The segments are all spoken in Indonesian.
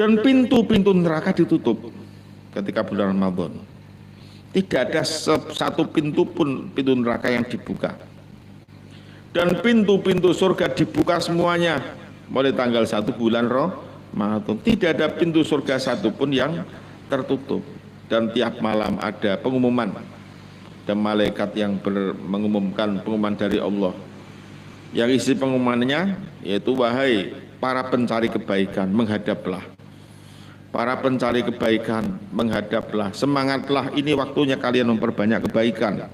Dan pintu-pintu neraka ditutup ketika bulan Ramadan. Tidak ada satu pintu pun pintu neraka yang dibuka. Dan pintu-pintu surga dibuka semuanya mulai tanggal 1 bulan Ramadan. Tidak ada pintu surga satu pun yang tertutup. Dan tiap malam ada pengumuman dan malaikat yang mengumumkan pengumuman dari Allah. Yang isi pengumumannya yaitu, wahai para pencari kebaikan, menghadaplah. Para pencari kebaikan, menghadaplah. Semangatlah, ini waktunya kalian memperbanyak kebaikan.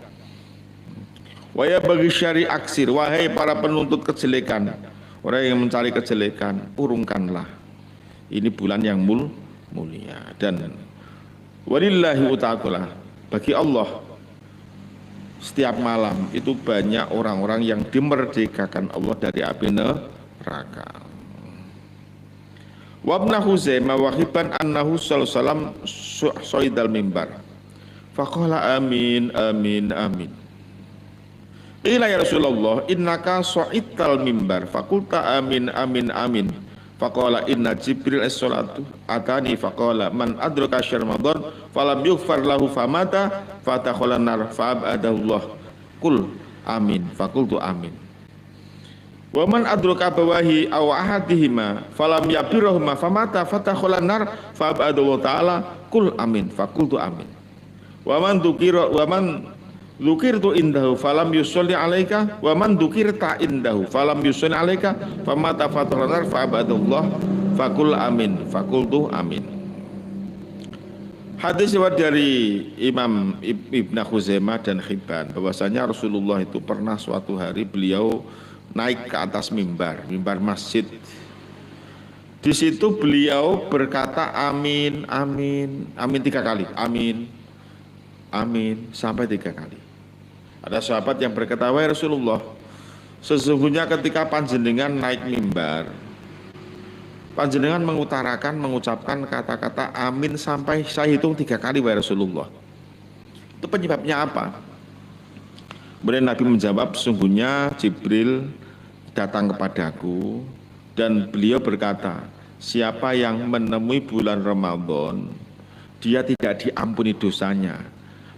Wahai bagi syari aksir, wahai para penuntut kejelekan, orang yang mencari kejelekan, urungkanlah. Ini bulan yang mulia. Dan walillahi utaqullah, bagi Allah setiap malam itu banyak orang-orang yang dimerdekakan Allah dari api neraka. Wa ibn Huzaimah wahiban annahu sallallahu soidal mimbar faqala amin amin amin. Ila ya Rasulullah innaka soidal mimbar fakulta amin amin amin. Faqala inna Jibril as-salatu atani faqala man adraka syahr Ramadan falam yughfar lahu famata fatakhala nar fa'abadallah. Qul amin faqultu amin. Wa man adraka bawahi aw ahadihima falam yabirahuma famata fatakhala nar fa'abadallah ta'ala. Qul amin faqultu amin. Wa man dzukirtu indahu falam yusolli alaika wa man dzukirta indahu falam yusolli alaika famata fatahlar fa'abadallah faqul amin faqultu amin. Hadis riwayat dari Imam Ibn Khuzaimah dan Hibban bahwasanya Rasulullah itu pernah suatu hari beliau naik ke atas mimbar masjid. Di situ beliau berkata amin amin amin 3 kali, amin amin sampai 3 kali. Ada sahabat yang berkata, wahai Rasulullah, sesungguhnya ketika panjenengan naik mimbar, panjenengan mengucapkan kata-kata amin sampai saya hitung 3 kali, wahai Rasulullah. Itu penyebabnya apa? Kemudian Nabi menjawab, sesungguhnya Jibril datang kepadaku dan beliau berkata, siapa yang menemui bulan Ramadan, dia tidak diampuni dosanya,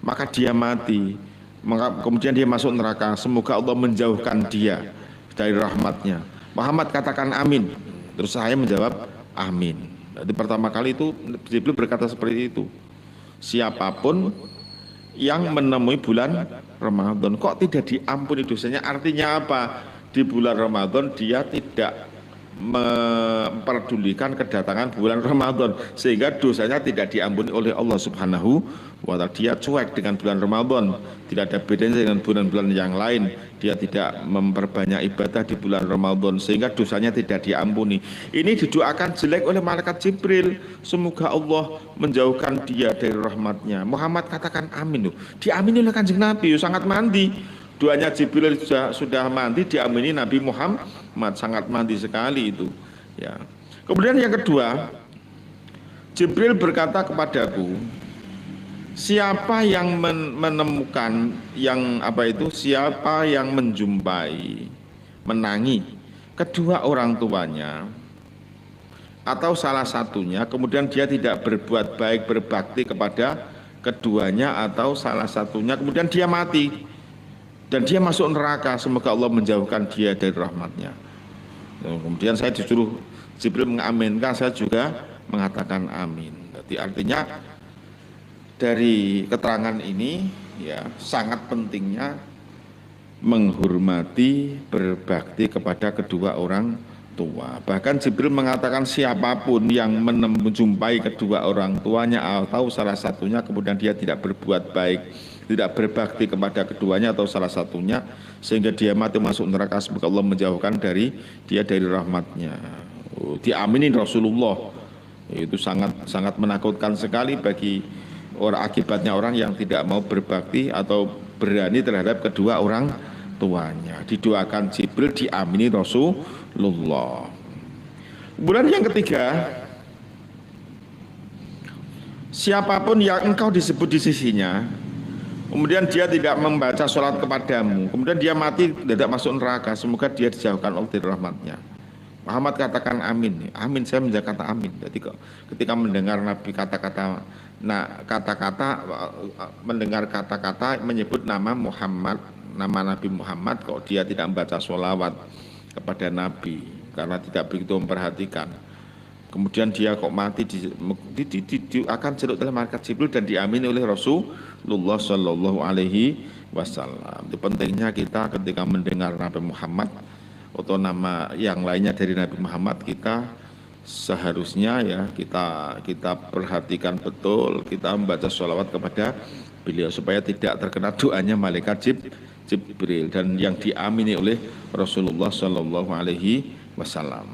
maka dia mati. Maka kemudian dia masuk neraka, semoga Allah menjauhkan dia dari rahmatnya. Muhammad katakan amin. Terus saya menjawab amin. Jadi pertama kali itu Jibril berkata seperti itu, siapapun yang menemui bulan Ramadan kok tidak diampuni dosanya, artinya apa? Di bulan Ramadan dia tidak memperdulikan kedatangan bulan Ramadan sehingga dosanya tidak diampuni oleh Allah Subhanahu wa ta'ala. Dia cuek dengan bulan Ramadan, tidak ada bedanya dengan bulan-bulan yang lain. Dia tidak memperbanyak ibadah di bulan Ramadan sehingga dosanya tidak diampuni. Ini didoakan jelek oleh malaikat Jibril, semoga Allah menjauhkan dia dari rahmatnya. Muhammad katakan amin. Diamini oleh Kanjeng Nabi, sangat mandi. Doanya Jibril sudah mandi, diamini Nabi Muhammad, sangat mandi sekali itu. Ya. Kemudian yang kedua, Jibril berkata kepadaku, siapa yang menemukan yang siapa yang menjumpai, menangi kedua orang tuanya atau salah satunya, kemudian dia tidak berbuat baik, berbakti kepada keduanya atau salah satunya, kemudian dia mati dan dia masuk neraka, semoga Allah menjauhkan dia dari rahmatnya. Kemudian saya disuruh Jibril mengaminkan, saya juga mengatakan amin. Jadi artinya dari keterangan ini ya sangat pentingnya menghormati, berbakti kepada kedua orang tua. Bahkan Jibril mengatakan siapapun yang menjumpai kedua orang tuanya atau salah satunya kemudian dia tidak berbuat baik, tidak berbakti kepada keduanya atau salah satunya sehingga dia mati masuk neraka, semoga Allah menjauhkan dari rahmatnya. Diaminin Rasulullah. Itu sangat menakutkan sekali bagi orang, akibatnya orang yang tidak mau berbakti atau berani terhadap kedua orang tuanya. Didoakan Jibril, diamini Rasulullah. Kemudian yang ketiga, siapapun yang engkau disebut di sisinya, kemudian dia tidak membaca sholat kepadamu, kemudian dia mati tidak masuk neraka, semoga dia dijauhkan oleh rahmatnya. Muhammad katakan amin. Amin, saya menjaga kata amin. Jadi ketika mendengar Nabi kata-kata, mendengar kata-kata menyebut nama Muhammad, nama Nabi Muhammad, kok dia tidak membaca sholawat kepada Nabi karena tidak begitu memperhatikan. Kemudian dia kok mati akan celuk oleh malaikat Jibril dan diamini oleh Rasulullah Shallallahu Alaihi Wasallam. Itu pentingnya kita ketika mendengar Nabi Muhammad atau nama yang lainnya dari Nabi Muhammad, kita seharusnya ya kita perhatikan betul, kita membaca sholawat kepada beliau supaya tidak terkena doanya malaikat Jibril dan yang diamini oleh Rasulullah Shallallahu Alaihi Wasallam.